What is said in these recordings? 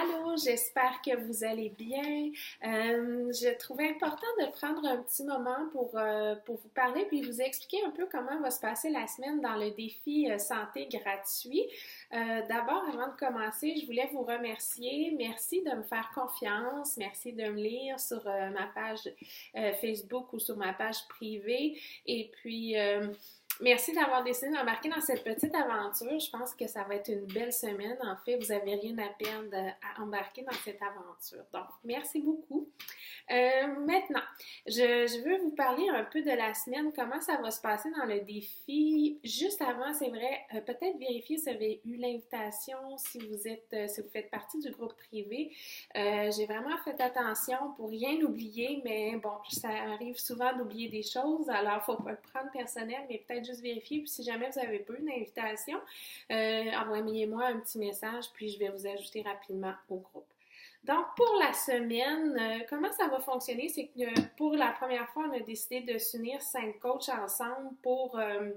Allô, j'espère que vous allez bien. Je trouvais important de prendre un petit moment pour vous parler puis vous expliquer un peu comment va se passer la semaine dans le défi santé gratuit. D'abord, avant de commencer, je voulais vous remercier. Merci de me faire confiance. Merci de me lire sur ma page Facebook ou sur ma page privée. Et puis, merci d'avoir décidé d'embarquer dans cette petite aventure. Je pense que ça va être une belle semaine. En fait, vous n'avez rien à perdre à embarquer dans cette aventure. Donc, merci beaucoup. Maintenant, je veux vous parler un peu de la semaine, comment ça va se passer dans le défi. Juste avant, c'est vrai, peut-être vérifier si vous avez eu l'invitation, si vous faites partie du groupe privé. J'ai vraiment fait attention pour rien oublier, mais bon, ça arrive souvent d'oublier des choses, alors il ne faut pas le prendre personnel, mais peut-être juste vérifier. Puis si jamais vous n'avez pas eu d'invitation, envoyez-moi un petit message, puis je vais vous ajouter rapidement au groupe. Donc, pour la semaine, comment ça va fonctionner? C'est que pour la première fois, on a décidé de s'unir 5 coachs ensemble pour amener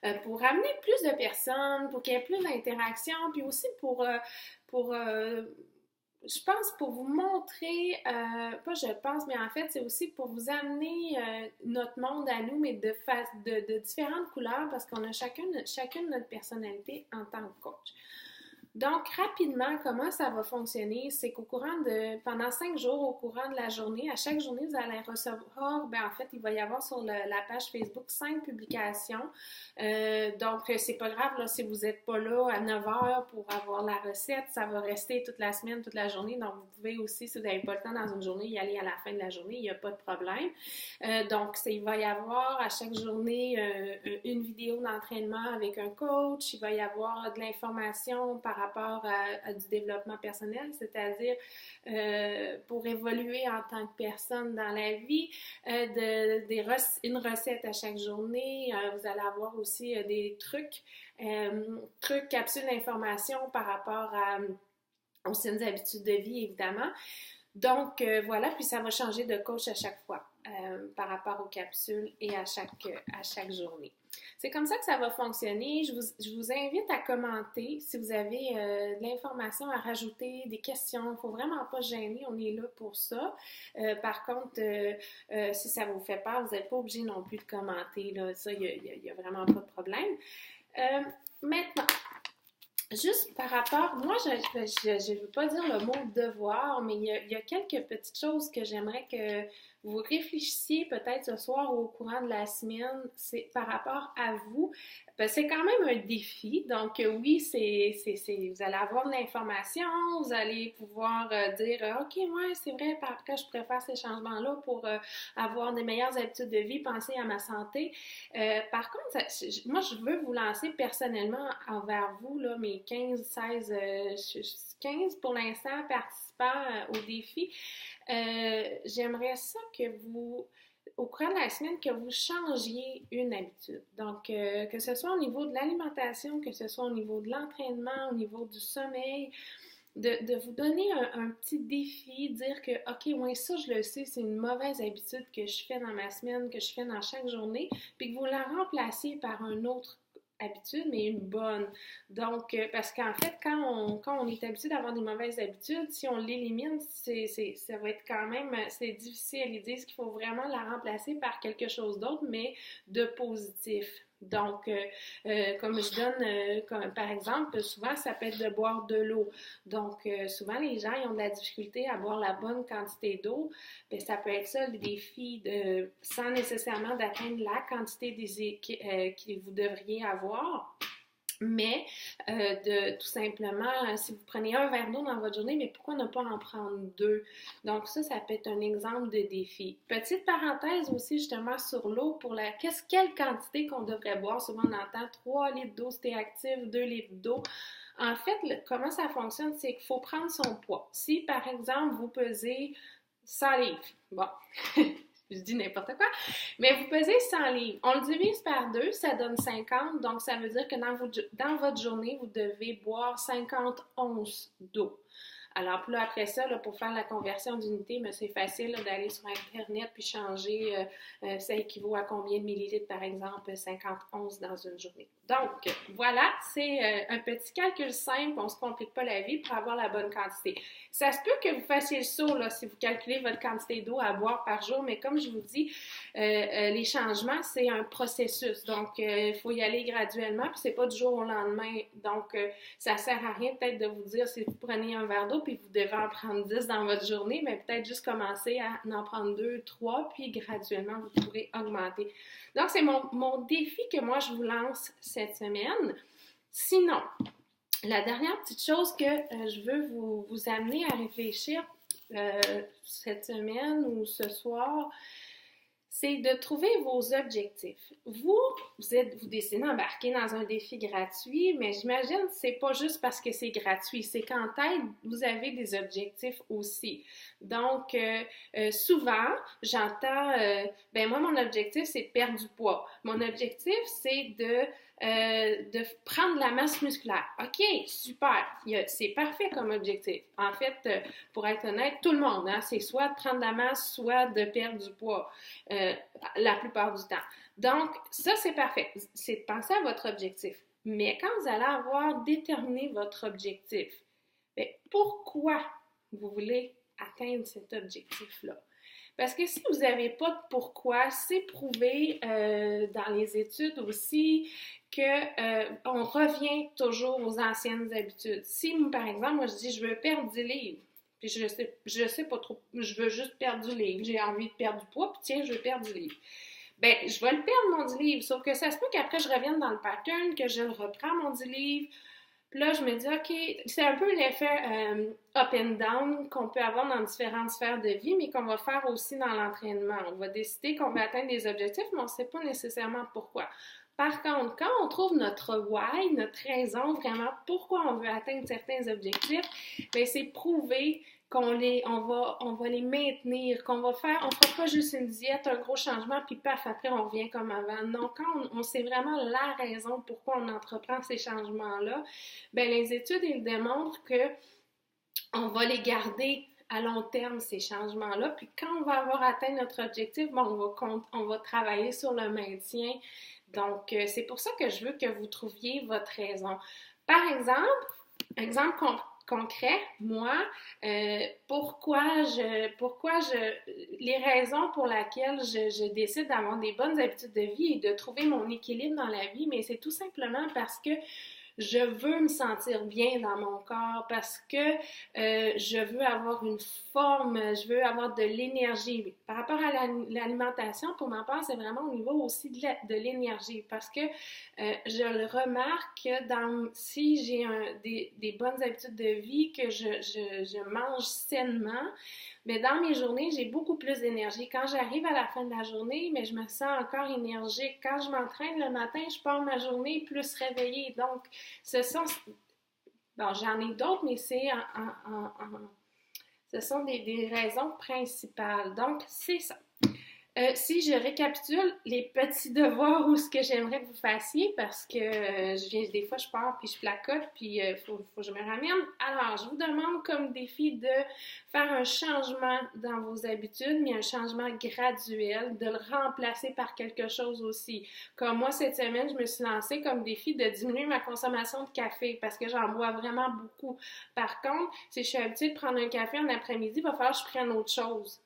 plus de personnes, pour qu'il y ait plus d'interactions, puis aussi je pense pour vous montrer, pas je pense, mais en fait, c'est aussi pour vous amener notre monde à nous, mais de différentes couleurs, parce qu'on a chacune notre personnalité en tant que coach. Donc, rapidement, comment ça va fonctionner? C'est pendant 5 jours, au courant de la journée, à chaque journée, vous allez recevoir, en fait, il va y avoir sur la page Facebook 5 publications. Donc, c'est pas grave, là, si vous n'êtes pas là à 9 heures pour avoir la recette, ça va rester toute la semaine, toute la journée. Donc, vous pouvez aussi, si vous n'avez pas le temps dans une journée, y aller à la fin de la journée, il n'y a pas de problème. Donc, il va y avoir à chaque journée une vidéo d'entraînement avec un coach, il va y avoir de l'information par rapport à du développement personnel, c'est-à-dire pour évoluer en tant que personne dans la vie, une recette à chaque journée. Vous allez avoir aussi des trucs, capsules d'information par rapport aux saines habitudes de vie, évidemment. Donc, voilà, puis ça va changer de coach à chaque fois par rapport aux capsules et à chaque journée. C'est comme ça que ça va fonctionner. Je vous invite à commenter si vous avez de l'information à rajouter, des questions. Il ne faut vraiment pas se gêner, on est là pour ça. Par contre, si ça vous fait peur, vous n'êtes pas obligé non plus de commenter. Là. Ça, il n'y a vraiment pas de problème. Maintenant, juste par rapport, moi, je ne veux pas dire le mot devoir, mais il y a quelques petites choses que j'aimerais que vous réfléchissiez peut-être ce soir ou au courant de la semaine, c'est par rapport à vous. C'est quand même un défi, donc oui, vous allez avoir de l'information, vous allez pouvoir dire OK, ouais, c'est vrai, après, je pourrais faire ces changements-là pour avoir des meilleures habitudes de vie, penser à ma santé. Par contre, moi, je veux vous lancer personnellement envers vous, là, mes 15 pour l'instant participants au défi. J'aimerais ça que au cours de la semaine, que vous changiez une habitude. Donc, que ce soit au niveau de l'alimentation, que ce soit au niveau de l'entraînement, au niveau du sommeil, de vous donner un petit défi, dire que, OK, ouais, ça, je le sais, c'est une mauvaise habitude que je fais dans ma semaine, que je fais dans chaque journée, puis que vous la remplaciez par un autre habitude, mais une bonne. Donc, parce qu'en fait, quand on est habitué d'avoir des mauvaises habitudes, si on l'élimine, ça va être quand même, c'est difficile. Ils disent qu'il faut vraiment la remplacer par quelque chose d'autre, mais de positif. Donc, comme je donne, par exemple, souvent, ça peut être de boire de l'eau. Donc, souvent, les gens ils ont de la difficulté à boire la bonne quantité d'eau. Bien, ça peut être ça, le défi, sans nécessairement d'atteindre la quantité que vous devriez avoir. Mais tout simplement, si vous prenez un verre d'eau dans votre journée, mais pourquoi ne pas en prendre 2? Donc ça peut être un exemple de défi. Petite parenthèse aussi justement sur l'eau, quelle quantité qu'on devrait boire? Souvent on entend 3 litres d'eau si t'es actif, 2 litres d'eau. En fait, comment ça fonctionne, c'est qu'il faut prendre son poids. Si par exemple vous pesez 100 livres, bon... Je dis n'importe quoi, mais vous pesez 100 livres. On le divise par 2, ça donne 50, donc ça veut dire que dans votre journée, vous devez boire 50 onces d'eau. Alors, puis là, après ça, là, pour faire la conversion d'unité, mais c'est facile là, d'aller sur Internet puis changer, ça équivaut à combien de millilitres, par exemple, 50 onces dans une journée. Donc, voilà, c'est un petit calcul simple, on ne se complique pas la vie pour avoir la bonne quantité. Ça se peut que vous fassiez le saut là, si vous calculez votre quantité d'eau à boire par jour, mais comme je vous dis, les changements, c'est un processus. Donc, il faut y aller graduellement, puis c'est pas du jour au lendemain. Donc, ça sert à rien peut-être de vous dire si vous prenez un verre d'eau, puis vous devez en prendre 10 dans votre journée, mais peut-être juste commencer à en prendre 2, 3, puis graduellement, vous pourrez augmenter. Donc, c'est mon défi que moi, je vous lance cette semaine. Sinon, la dernière petite chose que je veux vous amener à réfléchir cette semaine ou ce soir, c'est de trouver vos objectifs. Vous décidez d'embarquer dans un défi gratuit, mais j'imagine que c'est pas juste parce que c'est gratuit, c'est qu'en tête, vous avez des objectifs aussi. Donc, souvent, j'entends, ben moi, mon objectif, c'est de perdre du poids. Mon objectif, c'est de prendre de la masse musculaire. OK, super, c'est parfait comme objectif. En fait, pour être honnête, tout le monde, hein, c'est soit de prendre de la masse, soit de perdre du poids. La plupart du temps. Donc, ça, c'est parfait. C'est de penser à votre objectif. Mais quand vous allez avoir déterminé votre objectif, bien, pourquoi vous voulez atteindre cet objectif-là? Parce que si vous n'avez pas de pourquoi, c'est prouvé dans les études aussi qu'on revient toujours aux anciennes habitudes. Si, par exemple, moi je dis je veux perdre 10 livres, puis je sais pas trop, je veux juste perdre du livre, j'ai envie de perdre du poids, puis tiens, je veux perdre du livre. Ben, je vais le perdre, mon 10 livres, sauf que ça se peut qu'après je revienne dans le pattern, que je le reprends, mon 10 livres. Puis là, je me dis, OK, c'est un peu l'effet up and down qu'on peut avoir dans différentes sphères de vie, mais qu'on va faire aussi dans l'entraînement. On va décider qu'on va atteindre des objectifs, mais on ne sait pas nécessairement pourquoi. Par contre, quand on trouve notre why, notre raison vraiment pourquoi on veut atteindre certains objectifs, bien, c'est prouvé qu'on va les maintenir, on ne fera pas juste une diète, un gros changement, puis paf, après on revient comme avant. Non, quand on sait vraiment la raison pourquoi on entreprend ces changements-là, bien, les études, ils démontrent qu'on va les garder à long terme, ces changements-là. Puis quand on va avoir atteint notre objectif, bon, on va travailler sur le maintien. Donc, c'est pour ça que je veux que vous trouviez votre raison. Par exemple concret, moi, les raisons pour lesquelles je décide d'avoir des bonnes habitudes de vie et de trouver mon équilibre dans la vie, mais c'est tout simplement parce que je veux me sentir bien dans mon corps, parce que je veux avoir une forme, je veux avoir de l'énergie. Par rapport à l'alimentation, pour ma part, c'est vraiment au niveau aussi de l'énergie, parce que je le remarque que si j'ai des bonnes habitudes de vie, que je mange sainement, mais dans mes journées, j'ai beaucoup plus d'énergie. Quand j'arrive à la fin de la journée, mais je me sens encore énergique. Quand je m'entraîne le matin, je pars ma journée plus réveillée. Donc, bon, j'en ai d'autres, mais ce sont des raisons principales. Donc, c'est ça. Si je récapitule les petits devoirs ou ce que j'aimerais que vous fassiez, parce que des fois je pars puis je placote puis faut que je me ramène. Alors, je vous demande comme défi de faire un changement dans vos habitudes, mais un changement graduel, de le remplacer par quelque chose aussi. Comme moi, cette semaine, je me suis lancée comme défi de diminuer ma consommation de café parce que j'en bois vraiment beaucoup. Par contre, si je suis habituée de prendre un café en après-midi, il va falloir que je prenne autre chose.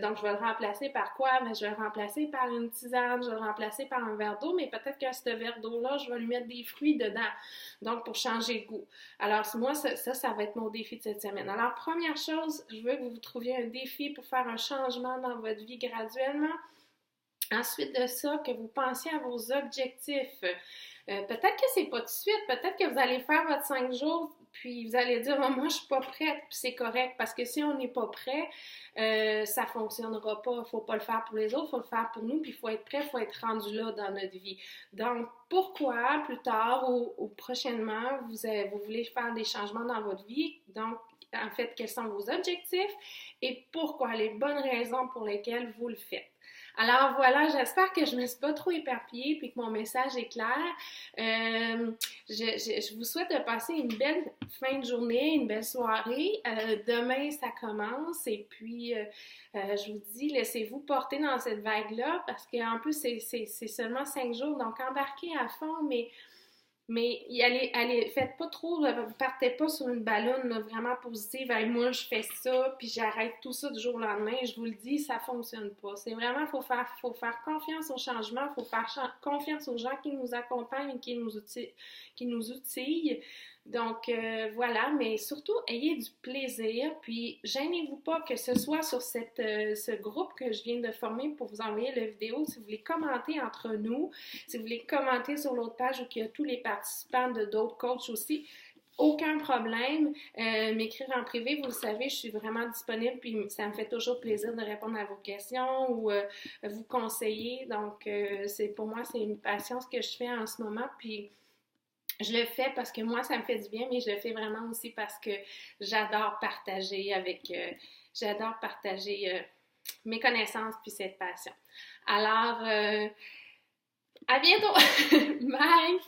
Donc, je vais le remplacer par quoi? Ben, je vais le remplacer par une tisane, je vais le remplacer par un verre d'eau, mais peut-être que ce verre d'eau-là, je vais lui mettre des fruits dedans, donc pour changer le goût. Alors, moi, ça va être mon défi de cette semaine. Alors, première chose, je veux que vous trouviez un défi pour faire un changement dans votre vie graduellement. Ensuite de ça, que vous pensiez à vos objectifs. Peut-être que c'est pas tout de suite, peut-être que vous allez faire votre 5 jours, puis vous allez dire, oh, moi, je suis pas prête, puis c'est correct, parce que si on n'est pas prêt, ça fonctionnera pas. Il faut pas le faire pour les autres, il faut le faire pour nous, puis il faut être prêt, il faut être rendu là dans notre vie. Donc, pourquoi plus tard ou prochainement, vous voulez faire des changements dans votre vie? Donc, en fait, quels sont vos objectifs et pourquoi, les bonnes raisons pour lesquelles vous le faites. Alors voilà, j'espère que je ne me suis pas trop éparpillée puis que mon message est clair. Je vous souhaite de passer une belle fin de journée, une belle soirée. Demain, ça commence et puis je vous dis, laissez-vous porter dans cette vague-là parce qu'en plus, c'est seulement 5 jours, donc embarquez à fond, mais faites pas trop, partez pas sur une ballonne là, vraiment positive. Hey, moi, je fais ça, puis j'arrête tout ça du jour au lendemain. Je vous le dis, ça fonctionne pas. C'est vraiment, faut faire confiance au changement, faut faire confiance aux gens qui nous accompagnent et qui nous outillent. Donc, voilà, mais surtout, ayez du plaisir, puis gênez-vous pas que ce soit sur ce groupe que je viens de former pour vous envoyer la vidéo. Si vous voulez commenter entre nous, si vous voulez commenter sur l'autre page où il y a tous les participants de d'autres coachs aussi, aucun problème. M'écrire en privé, vous le savez, je suis vraiment disponible, puis ça me fait toujours plaisir de répondre à vos questions ou vous conseiller. Donc, pour moi, c'est une passion ce que je fais en ce moment, puis je le fais parce que moi, ça me fait du bien, mais je le fais vraiment aussi parce que j'adore partager mes connaissances puis cette passion. Alors, à bientôt! Bye!